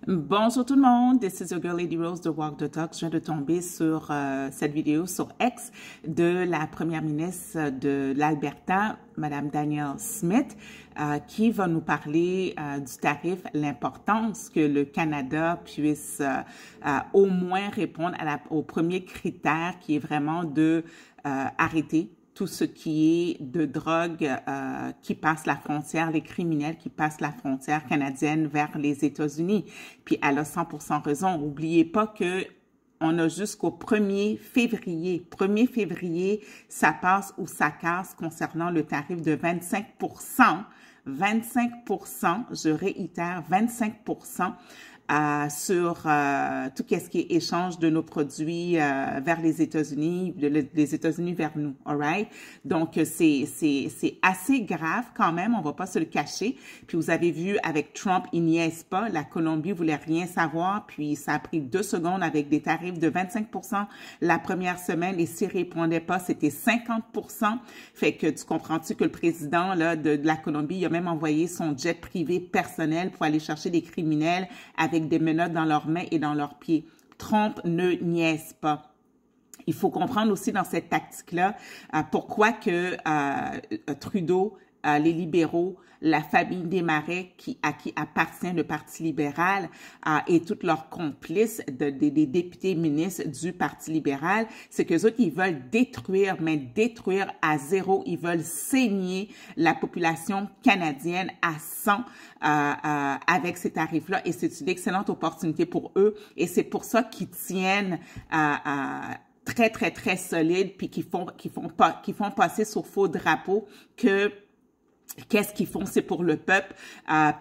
Bonjour tout le monde, this is your girl Lady Rose de Walk the Talk. Je viens de tomber sur cette vidéo sur X de la première ministre de l'Alberta, Madame Danielle Smith, qui va nous parler du tarif, l'importance que le Canada puisse au moins répondre au premier critère qui est vraiment de arrêter tout ce qui est de drogue qui passe la frontière, les criminels qui passent la frontière canadienne vers les États-Unis. Puis elle a 100% raison. N'oubliez pas que on a jusqu'au 1er février. 1er février, ça passe ou ça casse concernant le tarif de 25%. 25%, je réitère, 25% sur tout ce qui est échange de nos produits vers les États-Unis, les États-Unis vers nous, all right? Donc, c'est assez grave quand même, on va pas se le cacher. Puis vous avez vu avec Trump, il niaise pas, la Colombie voulait rien savoir, puis ça a pris 2 secondes avec des tarifs de 25% la première semaine, et s'il répondait pas, c'était 50%. Fait que tu comprends-tu que le président là, de la Colombie, il a même envoyé son jet privé personnel pour aller chercher des criminels avec des menottes dans leurs mains et dans leurs pieds. Trump ne niaise pas. Il faut comprendre aussi dans cette tactique-là pourquoi que Trudeau, les libéraux, la famille Desmarais à qui appartient le Parti libéral et tous leurs complices des députés ministres du Parti libéral, c'est qu'eux autres, ils veulent détruire, mais détruire à zéro. Ils veulent saigner la population canadienne à 100 avec ces tarifs-là. Et c'est une excellente opportunité pour eux. Et c'est pour ça qu'ils tiennent très, très, très solide, puis qui font passer sur faux drapeau que qu'est-ce qu'ils font, c'est pour le peuple.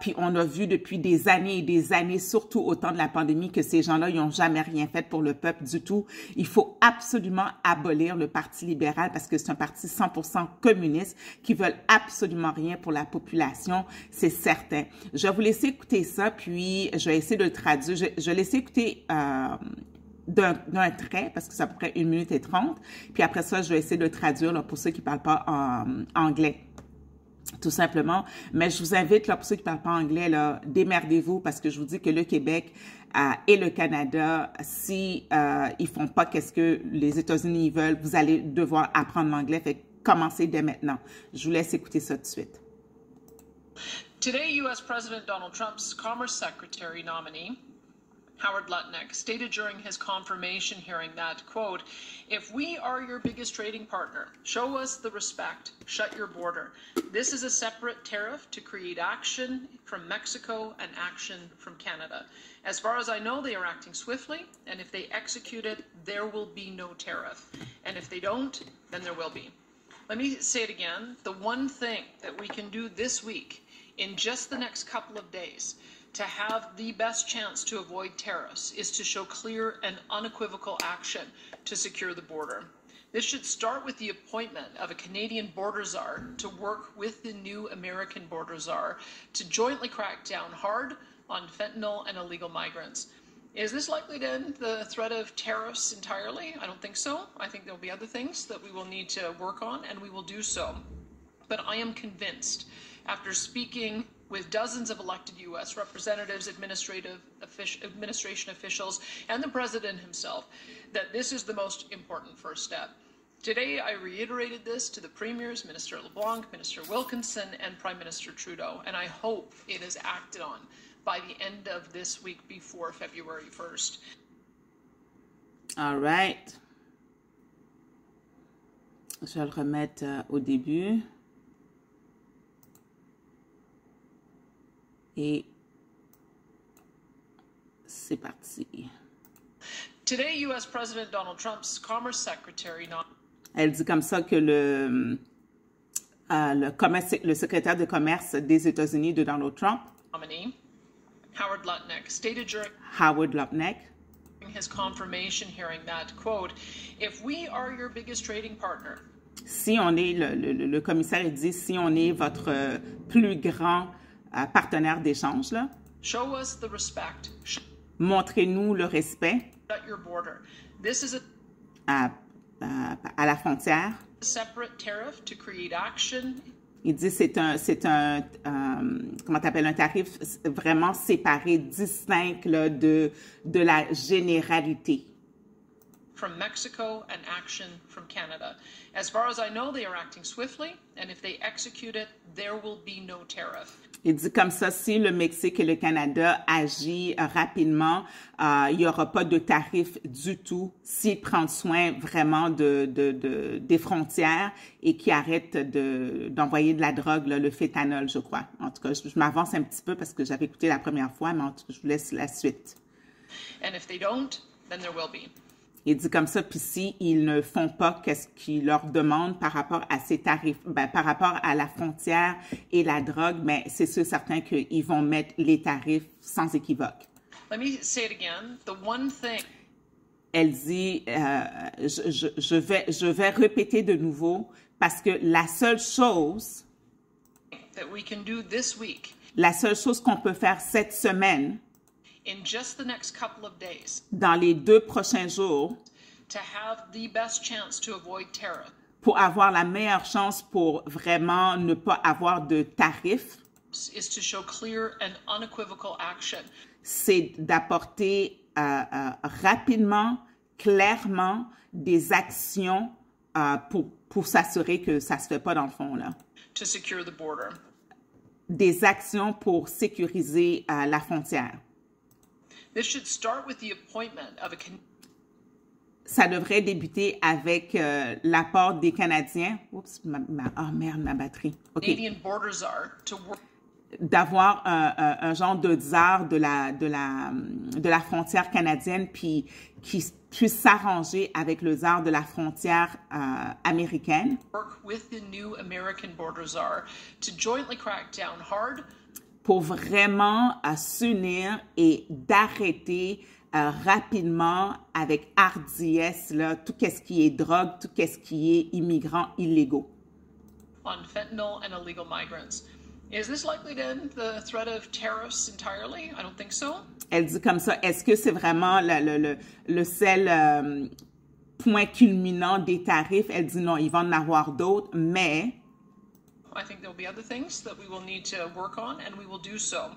Puis on a vu depuis des années et des années, surtout au temps de la pandémie, que ces gens-là, ils n'ont jamais rien fait pour le peuple du tout. Il faut absolument abolir le Parti libéral parce que c'est un parti 100% communiste qui veulent absolument rien pour la population, c'est certain. Je vais vous laisser écouter ça, puis je vais essayer de le traduire. Je vais laisser écouter d'un trait, parce que c'est à peu près 1 minute et 30. Puis après ça, je vais essayer de le traduire là, pour ceux qui ne parlent pas anglais. Tout simplement. Mais je vous invite, là, pour ceux qui ne parlent pas anglais, là, démerdez-vous, parce que je vous dis que le Québec et le Canada, si ils font pas qu'est-ce que les États-Unis veulent, vous allez devoir apprendre l'anglais. Fait commencez dès maintenant. Je vous laisse écouter ça tout de suite. Today, U.S. President Donald Trump's Commerce Secretary nominee, Howard Lutnick, stated during his confirmation hearing that, quote, "If we are your biggest trading partner, show us the respect, shut your border. This is a separate tariff to create action from Mexico and action from Canada. As far as I know, they are acting swiftly, and if they execute it, there will be no tariff. And if they don't, then there will be." Let me say it again. The one thing that we can do this week, in just the next couple of days, to have the best chance to avoid tariffs is to show clear and unequivocal action to secure the border. This should start with the appointment of a Canadian border czar to work with the new American border czar to jointly crack down hard on fentanyl and illegal migrants. Is this likely to end the threat of tariffs entirely? I don't think so. I think there'll be other things that we will need to work on, and we will do so. But I am convinced, after speaking with dozens of elected U.S. representatives, administration officials, and the president himself, that this is the most important first step. Today, I reiterated this to the premiers, Minister LeBlanc, Minister Wilkinson, and Prime Minister Trudeau, and I hope it is acted on by the end of this week before February 1st. All right. Je vais le remettre au début. Et c'est parti. Today, U.S. President Donald Trump's Commerce Secretary. Elle dit comme ça que le secrétaire de commerce des États-Unis de Donald Trump, nominee, Howard Lutnick, stated during his confirmation hearing that, quote, "If we are your biggest trading partner." Si on est, le commissaire dit, si on est votre plus grand partenaire d'échange, là, show us the respect. Montrez-nous le respect Shut your border. This is à la frontière. Separate tariff to create action. Il dit comment t'appelles, un tarif vraiment séparé, distinct là, de la généralité. From Mexico and action from Canada. As far as I know, they are acting swiftly, and if they execute it, there will be no tariff. Il dit comme ça, si le Mexique et le Canada agissent rapidement, il n'y aura pas de tarif du tout s'ils prennent soin vraiment des frontières et qu'ils arrêtent d'envoyer de la drogue, là, le fétanol, je crois. En tout cas, je m'avance un petit peu parce que j'avais écouté la première fois, mais en tout cas, je vous laisse la suite. And if they don't, then there will be. Il dit comme ça, puis s'ils ne font pas qu'est-ce qu'ils leur demandent par rapport à ces tarifs, par rapport à la frontière et la drogue, mais c'est sûr certain qu'ils vont mettre les tarifs sans équivoque. Let me say it again. The one thing. Elle dit, je vais répéter de nouveau parce que la seule chose That we can do this week. La seule chose qu'on peut faire cette semaine, In just the next couple of days, dans les 2 prochains jours, to have the best chance to avoid tariff, pour avoir la meilleure chance pour vraiment ne pas avoir de tarifs, is to show clear and unequivocal action. C'est d'apporter rapidement, clairement, des actions pour s'assurer que ça ne se fait pas dans le fond, là. To secure the border. Des actions pour sécuriser la frontière. This should start with the appointment of a Ça devrait débuter avec l'apport des Canadiens. Oups, oh merde, ma batterie. Okay. Canadian border czar to work. D'avoir un genre de tsar de la frontière canadienne, puis qui puisse s'arranger avec le tsar de la frontière américaine. Work with the new American border czar to jointly crack down hard. Pour vraiment s'unir et d'arrêter rapidement avec hardiesse là, tout ce qui est drogue, tout ce qui est immigrants illégaux. On fentanyl and illegal migrants. Is this likely to end the threat of tariffs entirely? I don't think so. Elle dit comme ça, est-ce que c'est vraiment le seul point culminant des tarifs? Elle dit non, il va en avoir d'autres, mais I think there will be other things that we will need to work on, and we will do so.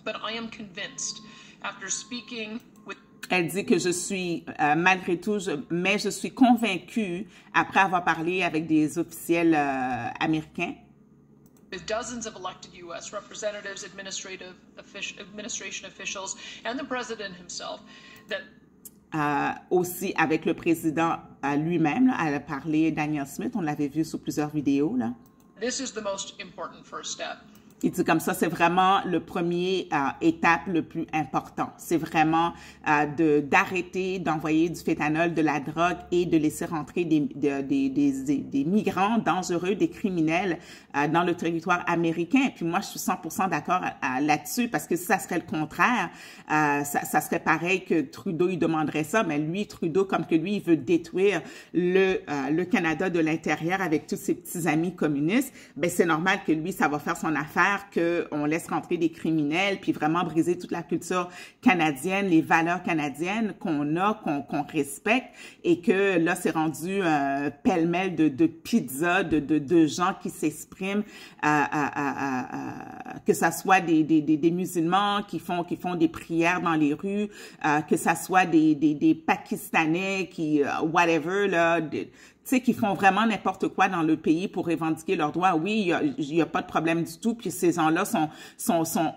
But I am convinced, after speaking with... Elle dit que je suis, malgré tout, mais je suis convaincue, après avoir parlé avec des officiels américains, with dozens of elected U.S. representatives, administration officials, and the president himself, that aussi avec le président lui-même, elle a parlé, Danielle Smith, on l'avait vu sur plusieurs vidéos, là. This is the most important first step. Il dit comme ça, c'est vraiment le premier étape le plus important. C'est vraiment d'arrêter d'envoyer du fétanol, de la drogue et de laisser rentrer des migrants dangereux, des criminels dans le territoire américain. Et puis moi, je suis 100% d'accord là-dessus parce que si ça serait le contraire, ça serait pareil que Trudeau, il demanderait ça, mais lui, Trudeau, comme que lui, il veut détruire le Canada de l'intérieur avec tous ses petits amis communistes, ben c'est normal que lui, ça va faire son affaire, qu'on laisse rentrer des criminels, puis vraiment briser toute la culture canadienne, les valeurs canadiennes qu'on a, qu'on respecte, et que là, c'est rendu pêle-mêle de pizza, de gens qui s'expriment, que ça soit des musulmans qui font des prières dans les rues, que ça soit des Pakistanais qui, whatever, là, tu sais, qui font vraiment n'importe quoi dans le pays pour revendiquer leurs droits. Oui, il y a pas de problème du tout, puis ces gens-là sont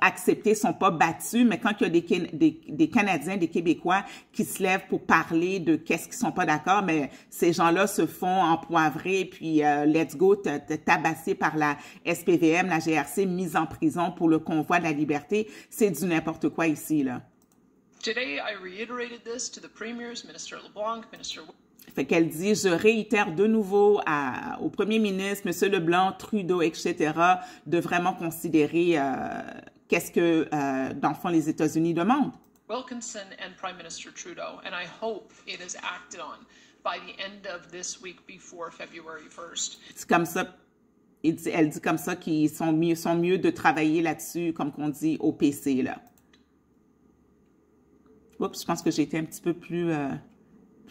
acceptés, sont pas battus, mais quand il y a des Canadiens, des Québécois qui se lèvent pour parler de qu'est-ce qu'ils sont pas d'accord, mais ces gens-là se font empoivrer, puis let's go, tabassés par la SPVM, la GRC, mise en prison pour le convoi de la liberté. C'est du n'importe quoi ici, là. Today, I reiterated this to the premiers, Minister LeBlanc, Minister... Fait qu'elle dit, je réitère de nouveau au premier ministre, M. Leblanc, Trudeau, etc., de vraiment considérer qu'est-ce que, dans le fond, les États-Unis demandent. Wilkinson and Prime Minister Trudeau, and I hope it is acted on by the end of this week before February 1st. C'est comme ça, elle dit comme ça qu'ils sont mieux de travailler là-dessus, comme qu'on dit au PC, là. Oups, je pense que j'ai été un petit peu plus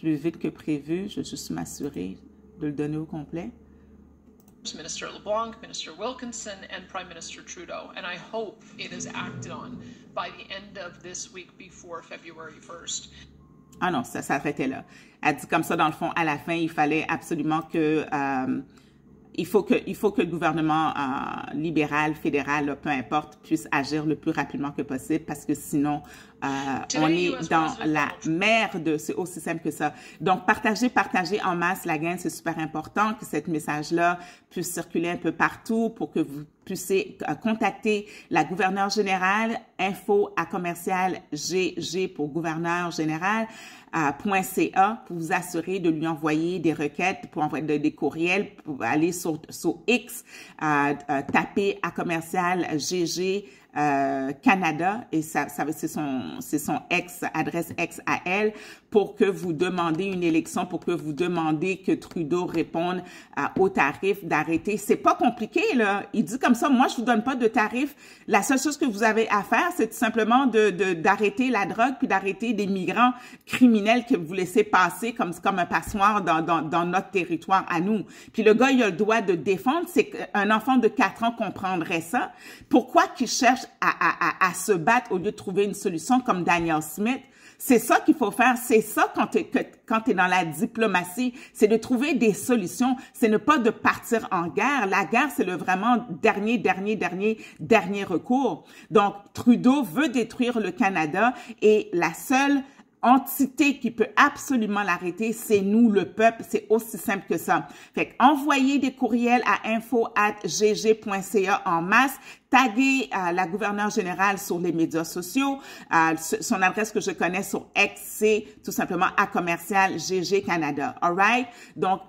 vite que prévu. Je vais juste m'assurer de le donner au complet. Minister LeBlanc, Minister Wilkinson, and Prime Minister Trudeau. And I hope it is acted on by the end of this week before February 1st. Ah non, ça s'arrêtait là. Elle dit comme ça, dans le fond, à la fin, il fallait absolument que... il faut que le gouvernement libéral, fédéral, là, peu importe, puisse agir le plus rapidement que possible parce que sinon, on est dans la merde. C'est aussi simple que ça. Donc, partagez en masse la gang. C'est super important que ce message-là puisse circuler un peu partout pour que vous puissiez contacter la gouverneure générale, info@commercial.gg pour gouverneur général. .ca pour vous assurer de lui envoyer des requêtes, pour envoyer des courriels, pour aller sur X, taper @commercial.gg Canada et c'est son adresse ex à elle pour que vous demandez une élection, pour que vous demandez que Trudeau réponde aux tarifs d'arrêter. C'est pas compliqué, là. Il dit comme ça, moi, je vous donne pas de tarifs. La seule chose que vous avez à faire, c'est tout simplement d'arrêter la drogue puis d'arrêter des migrants criminels que vous laissez passer comme un passoire dans notre territoire à nous. Puis le gars, il a le droit de défendre. C'est qu'un enfant de 4 ans comprendrait ça. Pourquoi qu'il cherche à se battre au lieu de trouver une solution comme Danielle Smith? C'est ça qu'il faut faire. C'est ça quand t'es dans la diplomatie, c'est de trouver des solutions. C'est ne pas de partir en guerre. La guerre, c'est le vraiment dernier recours. Donc, Trudeau veut détruire le Canada et la seule entité qui peut absolument l'arrêter, c'est nous, le peuple. C'est aussi simple que ça. Fait envoyez des courriels à info@gg.ca en masse. Taguez la gouverneure générale sur les médias sociaux. Son adresse que je connais sur X, c'est tout simplement @commercial.gg Canada. All right? Donc,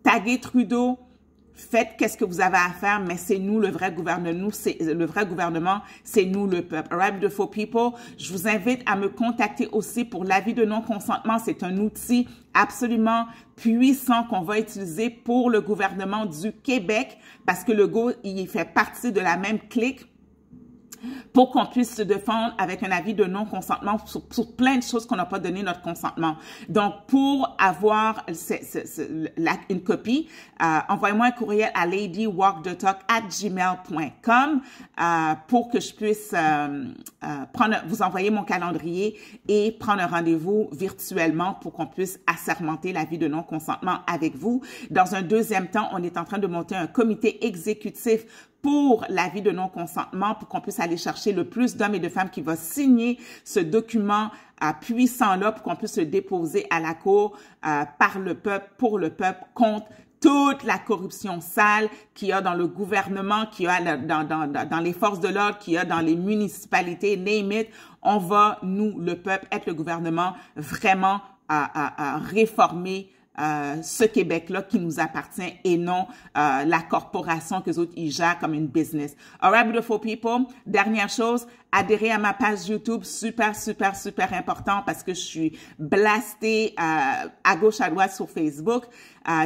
taguez Trudeau. Faites qu'est-ce que vous avez à faire, mais c'est nous le vrai gouvernement. Le vrai gouvernement, c'est nous le peuple. All right, beautiful people. Je vous invite à me contacter aussi pour l'avis de non-consentement. C'est un outil absolument puissant qu'on va utiliser pour le gouvernement du Québec parce que le gars, il fait partie de la même clique pour qu'on puisse se défendre avec un avis de non-consentement sur plein de choses qu'on n'a pas donné notre consentement. Donc, pour avoir une copie, envoyez-moi un courriel à ladywalkthetalk@gmail.com pour que je puisse vous envoyer mon calendrier et prendre un rendez-vous virtuellement pour qu'on puisse assermenter l'avis de non-consentement avec vous. Dans un deuxième temps, on est en train de monter un comité exécutif pour l'avis de non-consentement, pour qu'on puisse aller chercher le plus d'hommes et de femmes qui vont signer ce document puissant-là, pour qu'on puisse le déposer à la Cour par le peuple, pour le peuple, contre toute la corruption sale qu'il y a dans le gouvernement, qu'il y a dans les forces de l'ordre, qu'il y a dans les municipalités, name it. On va, nous, le peuple, être le gouvernement vraiment à réformer ce Québec-là qui nous appartient et non la corporation que les autres y gèrent comme une business. All right, beautiful people. Dernière chose, adhérez à ma page YouTube, super important parce que je suis blastée à gauche à droite sur Facebook.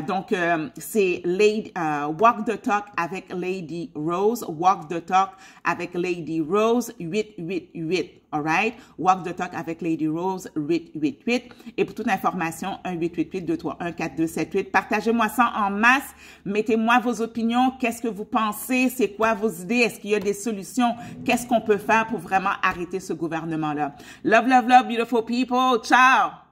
Donc, c'est Walk the Talk avec Lady Rose. Walk the Talk avec Lady Rose 888. All right? Walk the Talk avec Lady Rose 888. Et pour toute information, 1-888-231-4278. Partagez-moi ça en masse. Mettez-moi vos opinions. Qu'est-ce que vous pensez? C'est quoi vos idées? Est-ce qu'il y a des solutions? Qu'est-ce qu'on peut faire pour vraiment arrêter ce gouvernement-là? Love, love, love, beautiful people. Ciao!